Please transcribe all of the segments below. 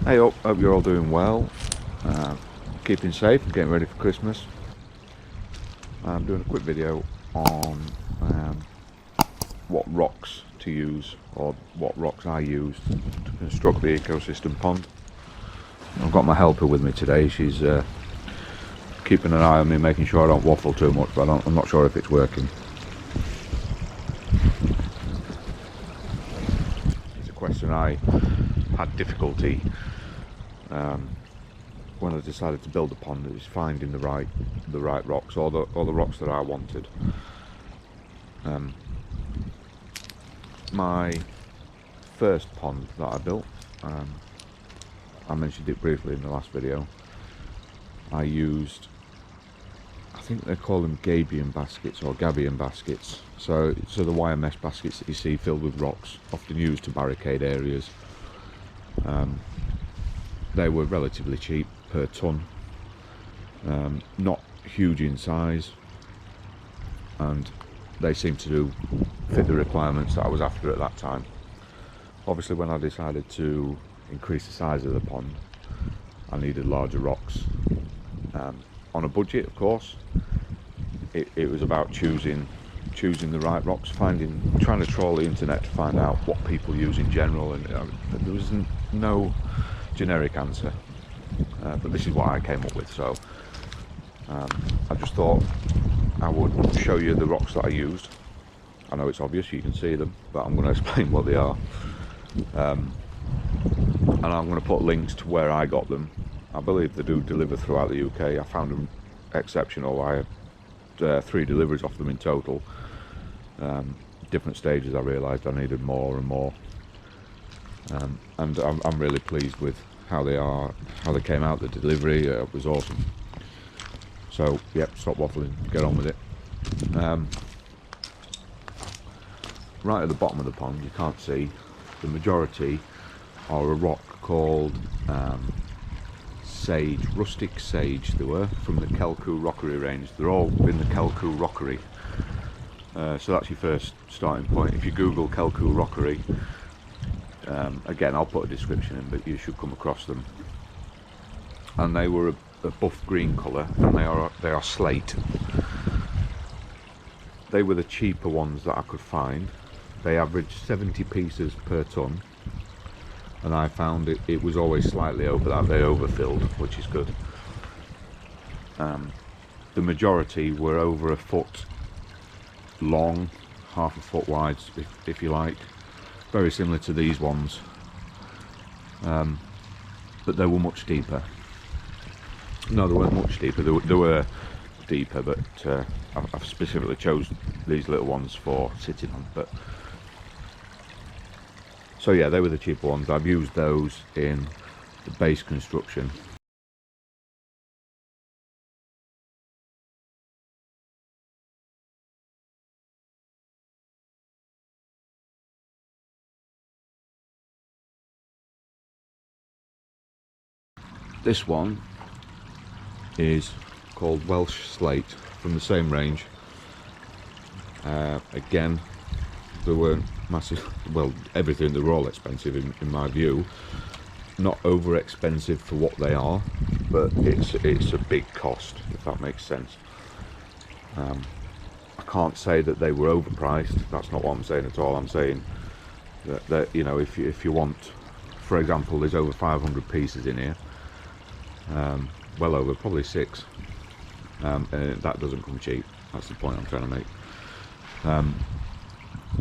Hey up, hope you're all doing well, keeping safe and getting ready for Christmas. I'm doing a quick video on what rocks to use, or what rocks I used to construct the EcoSystem pond. I've got my helper with me today. She's keeping an eye on me, making sure I don't waffle too much, but I'm not sure if it's working. It's a question I had difficulty when I decided to build the pond, is finding the right rocks, or the rocks that I wanted. My first pond that I built, I mentioned it briefly in the last video. I used, I think they call them Gabion baskets or Gabion baskets. So the wire mesh baskets that you see filled with rocks, often used to barricade areas. They were relatively cheap per ton, not huge in size, and they seemed to fit the requirements that I was after at that time. Obviously, when I decided to increase the size of the pond, I needed larger rocks. On a budget, of course, it was about choosing the right rocks, trying to trawl the internet to find out what people use in general, and there was no generic answer, but this is what I came up with. So I just thought I would show you the rocks that I used. I know it's obvious, you can see them, but I'm going to explain what they are, and I'm going to put links to where I got them. I believe they do deliver throughout the UK. I found them exceptional. I had 3 deliveries off them in total. Different stages, I realised I needed more and more, and I'm really pleased with how they came out. The delivery was awesome. So yep, stop waffling, get on with it. Right at the bottom of the pond, you can't see, the majority are a rock called sage, rustic sage. They were from the Kelkoo rockery range. They're all in the Kelkoo rockery. So that's your first starting point. If you Google Kelkoo rockery, again, I'll put a description in, but you should come across them. And they were a buff green colour, and they are slate. They were the cheaper ones that I could find. They averaged 70 pieces per ton, and I found it was always slightly over that. They overfilled, which is good. The majority were over a foot long, half a foot wide, if you like. Very similar to these ones, but they were much deeper. No, they weren't much deeper. They were deeper, but I've specifically chose these little ones for sitting on. But so yeah, they were the cheaper ones. I've used those in the base construction. This one is called Welsh slate, from the same range. Again, they weren't massive. Well, everything, they were all expensive in my view. Not over expensive for what they are, but it's a big cost, if that makes sense. I can't say that they were overpriced. That's not what I'm saying at all. I'm saying that you know, if you want, for example, there's over 500 pieces in here. Well over, probably 6, and that doesn't come cheap. That's the point I'm trying to make.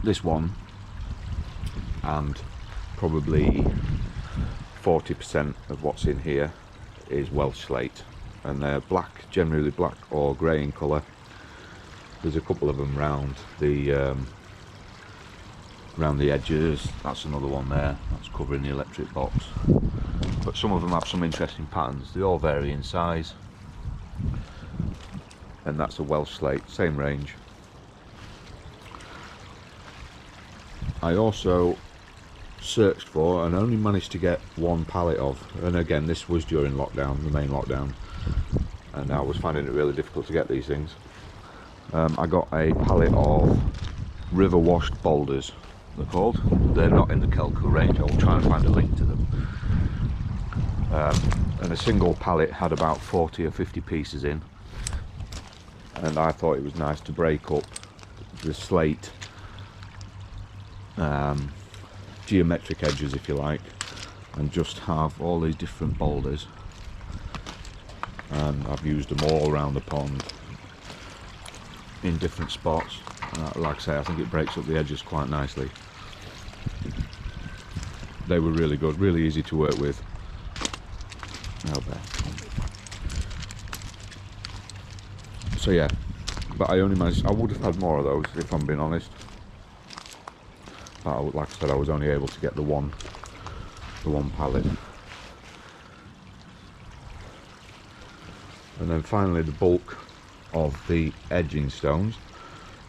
This one, and probably 40% of what's in here, is Welsh slate, and they're black, generally black or grey in colour. There's a couple of them round the edges. That's another one there, that's covering the electric box. But some of them have some interesting patterns. They all vary in size, and that's a Welsh slate, same range. I also searched for and only managed to get 1 pallet of, and again, this was during lockdown, the main lockdown, and I was finding it really difficult to get these things. I got a pallet of river washed boulders, they're called. They're not in the Kelkoo range. I'll try and find a link to them. and a single pallet had about 40 or 50 pieces in, and I thought it was nice to break up the slate geometric edges, if you like, and just have all these different boulders. And I've used them all around the pond in different spots. Like I say, I think it breaks up the edges quite nicely. They were really good, really easy to work with. Out there. So yeah, but I only managed, I would have had more of those if I'm being honest. But like I said, I was only able to get the one pallet. And then finally the bulk of the edging stones,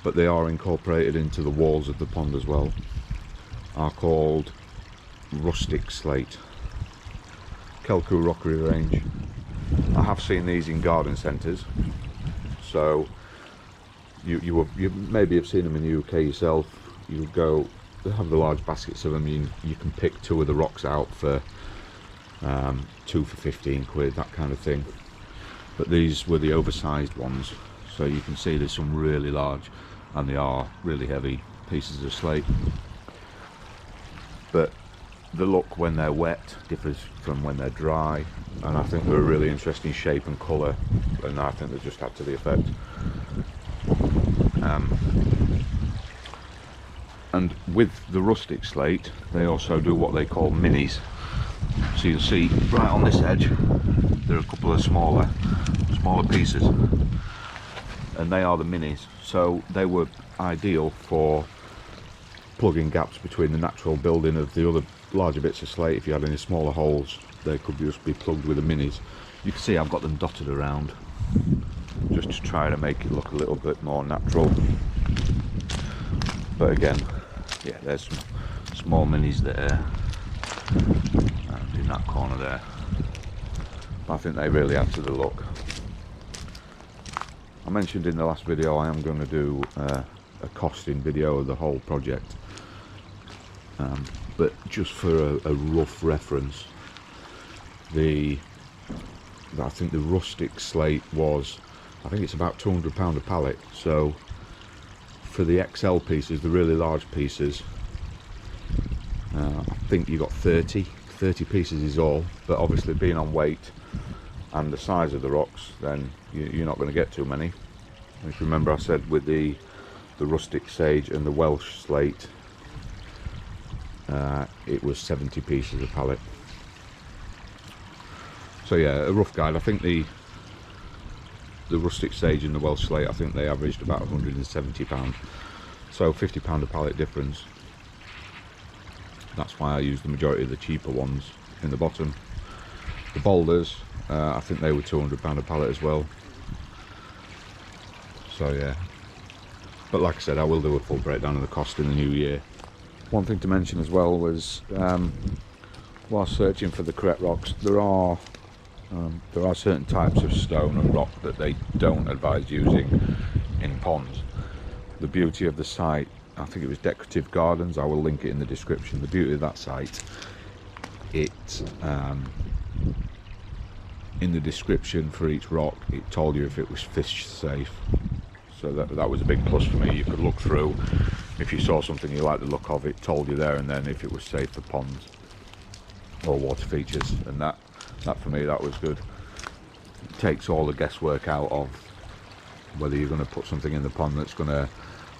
but they are incorporated into the walls of the pond as well, are called Rustic slate, Kelku rockery range. I have seen these in garden centres, so you maybe have seen them in the UK yourself. You would go, they have the large baskets of them. You can pick 2 of the rocks out for 2 for 15 quid, that kind of thing. But these were the oversized ones, so you can see there's some really large, and they are really heavy pieces of slate. But the look when they're wet differs from when they're dry, and I think they're a really interesting shape and colour, and I think they just add to the effect. And with the rustic slate, they also do what they call minis. So you'll see right on this edge there are a couple of smaller pieces, and they are the minis. So they were ideal for plugging gaps between the natural building of the other larger bits of slate. If you had any smaller holes, they could just be plugged with the minis. You can see I've got them dotted around just to try to make it look a little bit more natural. But again, yeah, there's some small minis there and in that corner there. But I think they really add to the look. I mentioned in the last video I am going to do a costing video of the whole project, but just for a rough reference, I think the rustic slate was, I think it's about £200 a pallet. So for the XL pieces, the really large pieces, I think you got 30 pieces is all, but obviously being on weight and the size of the rocks, then you're not going to get too many. If you remember, I said with the rustic sage and the Welsh slate, it was 70 pieces a pallet. So yeah, a rough guide. I think the rustic sage and the Welsh slate, I think they averaged about £170, so £50 a pallet difference. That's why I used the majority of the cheaper ones in the bottom. The boulders, I think they were £200 a pallet as well. So yeah, but like I said, I will do a full breakdown of the cost in the new year. One thing to mention as well was, while searching for the correct rocks, there are certain types of stone and rock that they don't advise using in ponds. The beauty of the site, I think it was Decorative Gardens, I will link it in the description. The beauty of that site, in the description for each rock, it told you if it was fish safe. So that was a big plus for me. You could look through, if you saw something you liked the look of, it told you there and then if it was safe for ponds or water features, and that for me, that was good. It takes all the guesswork out of whether you're going to put something in the pond that's going to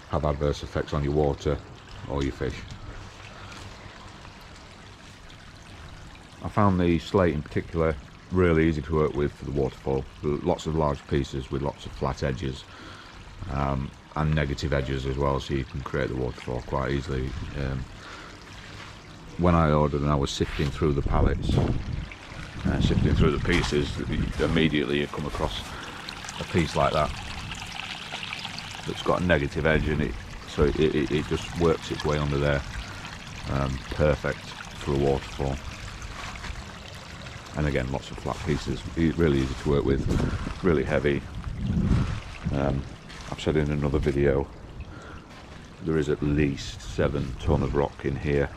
have adverse effects on your water or your fish. I found the slate in particular really easy to work with for the waterfall. Lots of large pieces with lots of flat edges, and negative edges as well, so you can create the waterfall quite easily. When I ordered and I was sifting through the pallets, sifting through the pieces, immediately you come across a piece like that that's got a negative edge in it, so it just works its way under there. Perfect for a waterfall. And again, lots of flat pieces, really easy to work with, really heavy. I've said in another video, there is at least 7 ton of rock in here.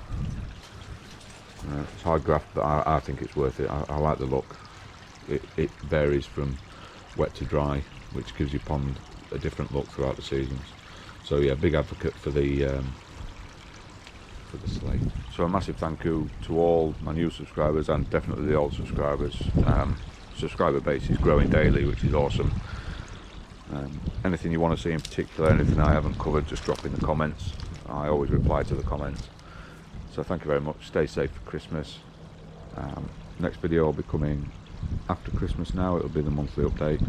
It's hard graft, but I think it's worth it. I like the look. It varies from wet to dry, which gives your pond a different look throughout the seasons. So yeah, big advocate for the slate. So a massive thank you to all my new subscribers and definitely the old subscribers. Subscriber base is growing daily, which is awesome. Anything you want to see in particular, anything I haven't covered, just drop in the comments. I always reply to the comments. So thank you very much. Stay safe for Christmas. Next video will be coming after Christmas now. It'll be the monthly update.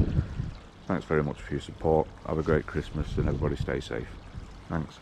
Thanks very much for your support. Have a great Christmas and everybody stay safe. Thanks.